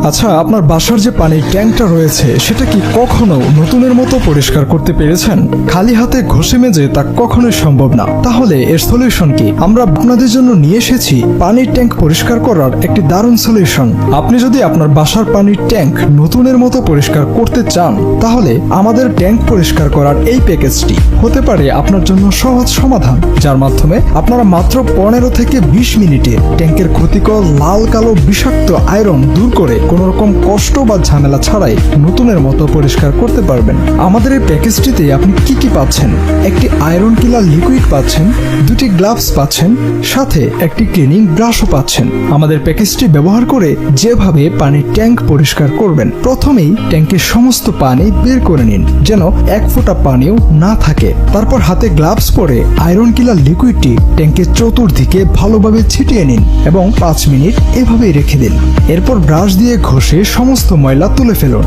আচ্ছা, আপনার বাসার যে পানির ট্যাঙ্কটা রয়েছে সেটা কি কখনো নতুনের মতো পরিষ্কার করতে পেরেছেন? খালি হাতে ঘষে মেজে তা কখনোই সম্ভব না। তাহলে এর সলিউশন কি? আমরা আপনাদের জন্য নিয়ে এসেছি পানির ট্যাঙ্ক পরিষ্কার করার একটি দারুণ সলিউশন। আপনি যদি আপনার বাসার পানির ট্যাঙ্ক নতুনের মতো পরিষ্কার করতে চান, তাহলে আমাদের ট্যাঙ্ক পরিষ্কার করার এই প্যাকেজটি হতে পারে আপনার জন্য সহজ সমাধান, যার মাধ্যমে আপনারা মাত্র 15 থেকে 20 মিনিটে ট্যাঙ্কের ক্ষতিকর লাল কালো বিষাক্ত আয়রন দূর করে কোনো রকম কষ্ট বা ঝামেলা ছাড়াই নতুনের মতো পরিষ্কার করতে পারবেন। আমাদের এই প্যাকেজটিতে আপনি কি কি পাচ্ছেন? একটি আয়রন কিলার লিকুইড পাচ্ছেন, দুটি গ্লাভস পাচ্ছেন, সাথে একটি ক্লিনিং ব্রাশও পাচ্ছেন। আমাদের প্যাকেজটি ব্যবহার করে যেভাবে পানির ট্যাঙ্ক পরিষ্কার করবেন, প্রথমেই ট্যাঙ্কের সমস্ত পানি বের করে নিন যেন এক ফোঁটা পানিও না থাকে। তারপর হাতে গ্লাভস পরে আয়রন কিলার লিকুইডটি ট্যাঙ্কের চতুর্দিকে ভালোভাবে ছিটিয়ে নিন এবং 5 মিনিট এভাবেই রেখে দিন। এরপর ব্রাশ দিয়ে ঘষে সমস্ত ময়লা তুলে ফেলুন।